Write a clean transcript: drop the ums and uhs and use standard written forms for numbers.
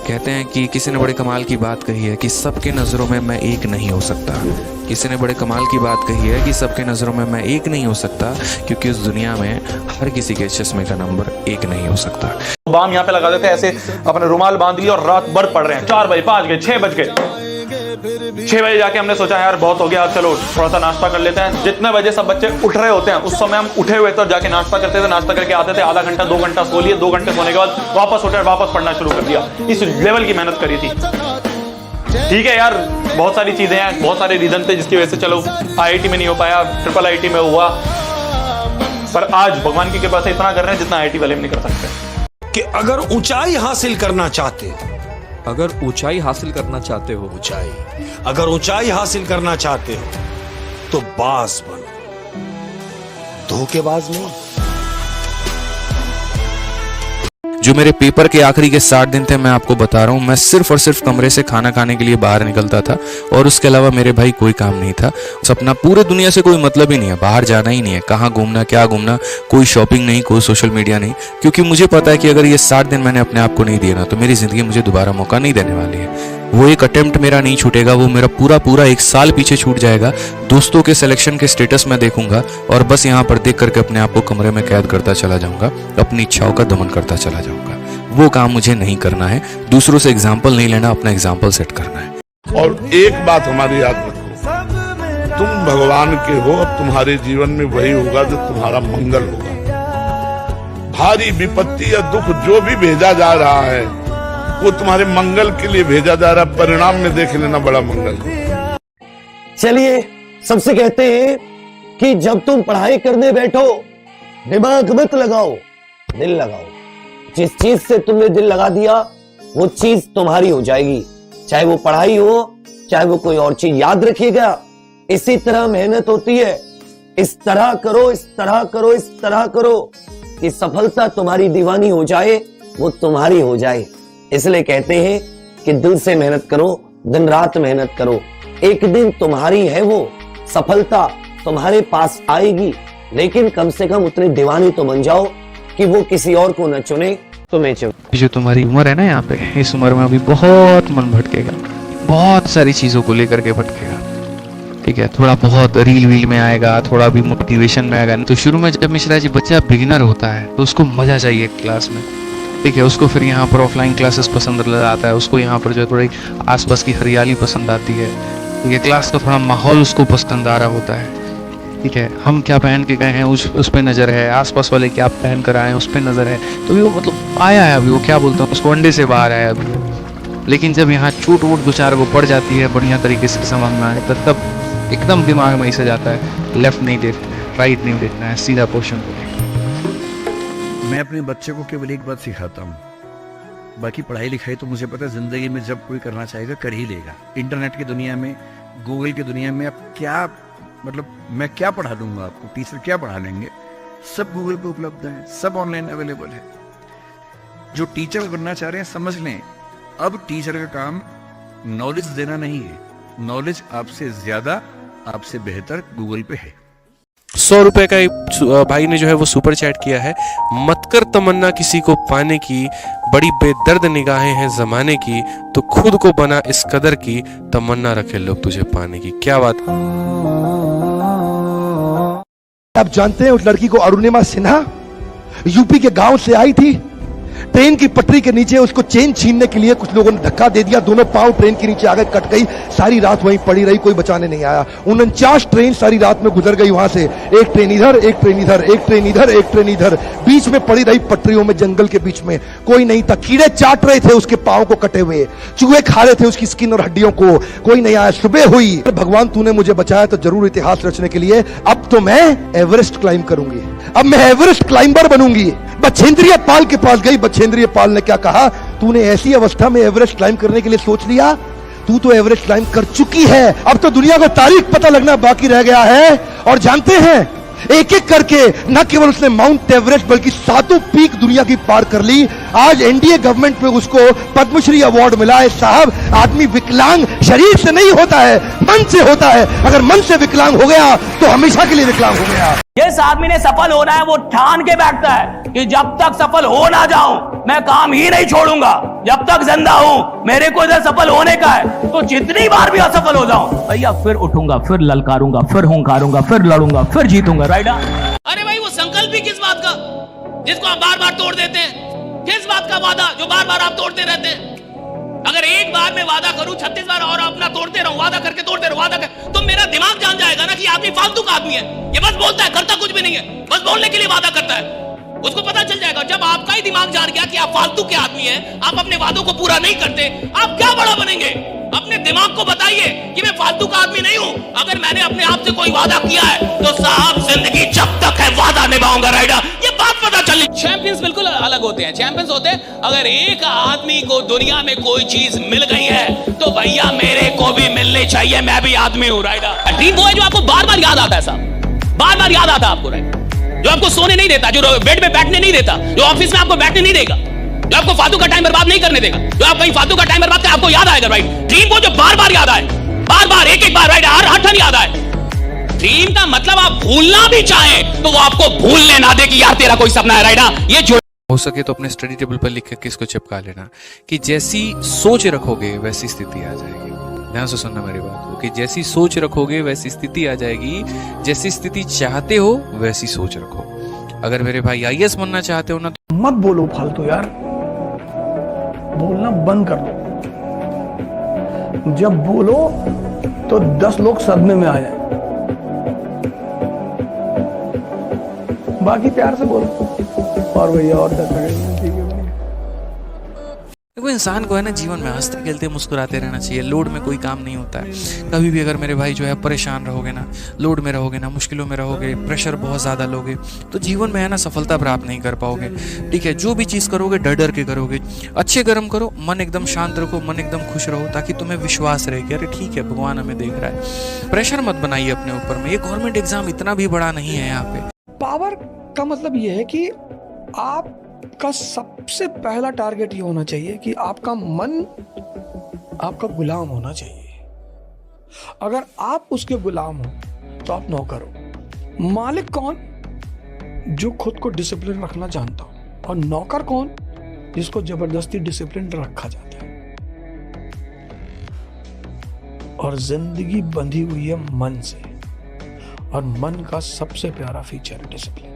कहते हैं कि किसी ने बड़े कमाल की बात कही है कि सबके नज़रों में मैं एक नहीं हो सकता। किसी ने बड़े कमाल की बात कही है कि सबके नज़रों में मैं एक नहीं हो सकता, क्योंकि उस दुनिया में हर किसी के चश्मे का नंबर एक नहीं हो सकता। बाम यहाँ पे लगा देते हैं, ऐसे अपने रुमाल बांध लिया और रात भर पढ़ रहे हैं। 4 बजे 5 बजे 6 बज गए, 6 बजे जाके हमने सोचा यार बहुत हो गया, चलो थोड़ा सा नाश्ता कर लेते हैं। जितने बजे सब बच्चे उठ रहे होते हैं उस समय हम उठे हुए थे और जाके नाश्ता करते थे। नाश्ता करके आते थे, आधा घंटा 2 घंटा सो लिए, 2 घंटे सोने के बाद वापस उठे और वापस पढ़ना शुरू कर दिया। इस लेवल की मेहनत करी थी। ठीक है यार, बहुत सारी चीजें हैं, बहुत सारे रीजन थे जिसकी वजह से चलो IIT में नहीं हो पाया, ट्रिपल IIT में हुआ, पर आज भगवान की कृपा से इतना कर रहे हैं जितना IIT वाले भी नहीं कर सकते। कि अगर ऊंचाई हासिल करना चाहते हो, अगर ऊंचाई हासिल करना चाहते हो, अगर ऊंचाई हासिल करना चाहते हो तो बाज बनो, धोखेबाज नहीं। जो मेरे पेपर के आखिरी के 60 दिन थे, मैं आपको बता रहा हूँ, मैं सिर्फ और सिर्फ कमरे से खाना खाने के लिए बाहर निकलता था और उसके अलावा मेरे भाई कोई काम नहीं था। सपना पूरे दुनिया से कोई मतलब ही नहीं है, बाहर जाना ही नहीं है, कहाँ घूमना क्या घूमना, कोई शॉपिंग नहीं, कोई सोशल मीडिया नहीं, क्योंकि मुझे पता है कि अगर ये 60 दिन मैंने अपने आप को नहीं दिए ना तो मेरी जिंदगी मुझे दोबारा मौका नहीं देने वाली है। वो एक अटेम्प्ट मेरा नहीं छूटेगा, वो मेरा पूरा 1 साल पीछे छूट जाएगा। दोस्तों के सिलेक्शन के स्टेटस में देखूंगा और बस यहाँ पर देख करके अपने आप को कमरे में कैद करता चला जाऊंगा, अपनी इच्छाओं का दमन करता चला जाऊंगा। वो काम मुझे नहीं करना है, दूसरों से एग्जाम्पल नहीं लेना, अपना एग्जाम्पल सेट करना है। और एक बात हमारी याद रखो, तुम भगवान के हो, अब तुम्हारे जीवन में वही होगा जो तुम्हारा मंगल होगा। भारी विपत्ति या दुख जो भी भेजा जा रहा है वो तुम्हारे मंगल के लिए भेजा जा रहा, परिणाम में देख लेना बड़ा मंगल। चलिए, सबसे कहते हैं कि जब तुम पढ़ाई करने बैठो दिमाग मत लगाओ, दिल लगाओ। जिस चीज से तुमने दिल लगा दिया वो चीज तुम्हारी हो जाएगी, चाहे वो पढ़ाई हो चाहे वो कोई और चीज। याद रखिएगा, इसी तरह मेहनत होती है। इस तरह करो, इस तरह करो, इस तरह करो कि सफलता तुम्हारी दीवानी हो जाए, वो तुम्हारी हो जाए। इसलिए कहते हैं कि दिल से मेहनत करो, दिन रात मेहनत करो। एक दिन तुम्हारी है वो सफलता, तुम्हारे पास आएगी, लेकिन कम से कम उतने दीवानी तो बन जाओ कि वो किसी और को न चुने, तुम्हें चुने। जो तुम्हारी उम्र है ना, यहाँ पे इस उम्र में अभी बहुत मन भटकेगा, बहुत सारी चीजों को लेकर के भटकेगा। ठीक है, थोड़ा बहुत रील वील में आएगा, थोड़ा भी मोटिवेशन में आएगा। तो शुरू में जब मिश्रा जी बच्चा बिगिनर होता है तो उसको मजा चाहिए क्लास में। ठीक है, उसको फिर यहाँ पर ऑफलाइन क्लासेस पसंद आता है, उसको यहाँ पर जो है थोड़ी आसपास की हरियाली पसंद आती है। ठीक है, क्लास का थोड़ा माहौल उसको पसंद आ रहा होता है। ठीक है, हम क्या पहन के गए हैं उस पर नज़र है, आसपास वाले क्या पहन कर आए हैं उस पर नज़र है। तो भी वो मतलब आया है अभी, वो क्या बोलता हूँ, उसको अंडे से बाहर आया अभी। लेकिन जब यहाँ चूट वूट 2-4 को पड़ जाती है, बढ़िया तरीके से समझ में आए, तब एकदम दिमाग में ऐसे जाता है, लेफ्ट नहीं देखना है, राइट नहीं देखना है, सीधा पोर्शन को देखना। मैं अपने बच्चे को केवल एक बात सिखाता हूँ, बाकी पढ़ाई लिखाई तो मुझे पता है जिंदगी में जब कोई करना चाहेगा कर ही लेगा। इंटरनेट की दुनिया में, गूगल की दुनिया में आप क्या मतलब मैं क्या पढ़ा दूंगा आपको, टीचर क्या पढ़ा लेंगे, सब गूगल पे उपलब्ध है, सब ऑनलाइन अवेलेबल है। जो टीचर बनना चाह रहे हैं समझ लें, अब टीचर का काम नॉलेज देना नहीं है, नॉलेज आपसे ज्यादा, आपसे बेहतर गूगल पे है। 100 रुपए का एक भाई ने जो है वो सुपर चैट किया है। मत कर तमन्ना किसी को पाने की, बड़ी बेदर्द निगाहें हैं जमाने की, तो खुद को बना इस कदर की, तमन्ना रखे लोग तुझे पाने की। क्या बात। आप जानते हैं उस लड़की को, अरुणिमा सिन्हा, यूपी के गांव से आई थी। ट्रेन की पटरी के नीचे उसको चेन छीनने के लिए कुछ लोगों ने धक्का दे दिया, दोनों पांव ट्रेन के नीचे आ गए, कट गई। सारी रात वहीं पड़ी रही, कोई बचाने नहीं आया। 49 ट्रेन सारी रात में गुजर गई वहां से, एक ट्रेन इधर, एक ट्रेन इधर, एक ट्रेन इधर, एक ट्रेन इधर, बीच में पड़ी रही पटरियों में, जंगल के बीच में। कोई नहीं था, कीड़े चाट रहे थे उसके पांव को कटे हुए, चूहे खा रहे थे उसकी स्किन और हड्डियों को, कोई नहीं आया। सुबह हुई, भगवान तूने मुझे बचाया तो जरूर इतिहास रचने के लिए, अब तो मैं एवरेस्ट क्लाइंब करूंगी, अब मैं एवरेस्ट क्लाइंबर बनूंगी। बछेंद्रिय पाल के पास गई, बछेंद्रिय पाल ने क्या कहा, तूने ऐसी अवस्था में एवरेस्ट क्लाइंब करने के लिए सोच लिया, तू तो एवरेस्ट क्लाइंब कर चुकी है, अब तो दुनिया को तारीख पता लगना बाकी रह गया है। और जानते हैं, एक एक करके न केवल उसने माउंट एवरेस्ट बल्कि 7 पीक दुनिया की पार कर ली। आज एनडीए गवर्नमेंट में उसको पद्मश्री अवार्ड मिला है। साहब, आदमी विकलांग शरीर से नहीं होता है, मन से होता है। अगर मन से विकलांग हो गया तो हमेशा के लिए विकलांग हो गया। जिस आदमी ने सफल होना है वो ठान के बैठता है कि जब तक सफल हो ना जाऊं मैं काम ही नहीं छोड़ूंगा, जब तक जिंदा हूं मेरे को इधर सफल होने का है, तो जितनी बार भी असफल हो जाऊं भैया फिर उठूंगा, फिर ललकारूंगा, फिर हुंकारूंगा, फिर लड़ूंगा, फिर जीतूंगा। राइट? अरे भाई वो संकल्प भी किस बात का जिसको आप बार बार तोड़ देते हैं? किस बात का वादा जो बार बार आप तोड़ते रहते हैं? अगर एक बार मैं वादा करूं 36 बार और अपना तोड़ते रहूं, वादा करके तोड़ते रहूं, वादा कर, तो मेरा दिमाग जान जाएगा ना कि आदमी फालतू का आदमी है, ये बस बोलता है, करता कुछ भी नहीं है, बस बोलने के लिए वादा करता है। उसको पता चल जाएगा जब आपका ही दिमाग जान गया कि आप फालतू के आदमी हैं, आप अपने वादों को पूरा नहीं करते, आप क्या बड़ा बनेंगे? अपने दिमाग को बताइए कि मैं फालतू का आदमी नहीं हूं। अगर मैंने अपने आप से कोई वादा किया है तो साहब जिंदगी जब तक है वादा निभाऊंगा। राइडर, ये बात पता चली। चैंपियंस बिल्कुल अलग होते हैं। चैंपियंस होते हैं अगर एक आदमी को दुनिया में कोई चीज मिल गई है तो भैया मेरे को भी मिलनी चाहिए, मैं भी आदमी हूं। राइडर, ड्रीम वो है जो आपको बार बार याद आता है साहब, बार बार याद आता है आपको। राइट, जो आपको सोने नहीं देता, जो बेड में बैठने नहीं देता, जो ऑफिस में आपको बैठने नहीं देगा, जो आपको फालतू का टाइम बर्बाद नहीं करने देगा, जो आप कहीं फालतू का टाइम बर्बाद कर आपको याद आएगा। राइट, ड्रीम वो जो बार बार याद आए, बार बार एक एक बार, राइट, हर ठन याद आए। ड्रीम का मतलब आप भूलना भी चाहें तो वो आपको भूलने ना दे कि यार तेरा कोई सपना है। राइट, ये जो हो सके तो अपने स्टडी टेबल पर लिख के इसको चिपका लेना कि जैसी सोच रखोगे वैसी स्थिति आ जाएगी। ध्यान से सुनना मेरी बात को कि जैसी सोच रखोगे वैसी स्थिति आ जाएगी, जैसी स्थिति चाहते हो वैसी सोच रखो। अगर मेरे भाई आईएएस बनना चाहते हो ना तो मत बोलो फालतू यार, बोलना बंद कर दो। जब बोलो तो 10 लोग सदमे में आ जाए, बाकी प्यार से बोलो और भैया और 10 सेकंड ठीक है। देखो इंसान को है ना जीवन में हंसते खेलते मुस्कुराते रहना चाहिए। लोड में कोई काम नहीं होता है। कभी भी अगर मेरे भाई जो है परेशान रहोगे ना, लोड में रहोगे ना, मुश्किलों में रहोगे, प्रेशर बहुत ज़्यादा लोगे तो जीवन में है ना सफलता प्राप्त नहीं कर पाओगे। ठीक है, जो भी चीज़ करोगे डर डर के करोगे, अच्छे कर्म करो, मन एकदम शांत रखो, मन एकदम खुश रहो, ताकि तुम्हें विश्वास रहे कि अरे ठीक है भगवान हमें देख रहा है। प्रेशर मत बनाइए अपने ऊपर में। ये गवर्नमेंट एग्जाम इतना भी बड़ा नहीं है यहाँ पे। पावर का मतलब ये है कि आप का सबसे पहला टारगेट ये होना चाहिए कि आपका मन आपका गुलाम होना चाहिए। अगर आप उसके गुलाम हो तो आप नौकर हो। मालिक कौन? जो खुद को डिसिप्लिन रखना जानता हो। और नौकर कौन? जिसको जबरदस्ती डिसिप्लिन रखा जाता है। और जिंदगी बंधी हुई है मन से, और मन का सबसे प्यारा फीचर है डिसिप्लिन।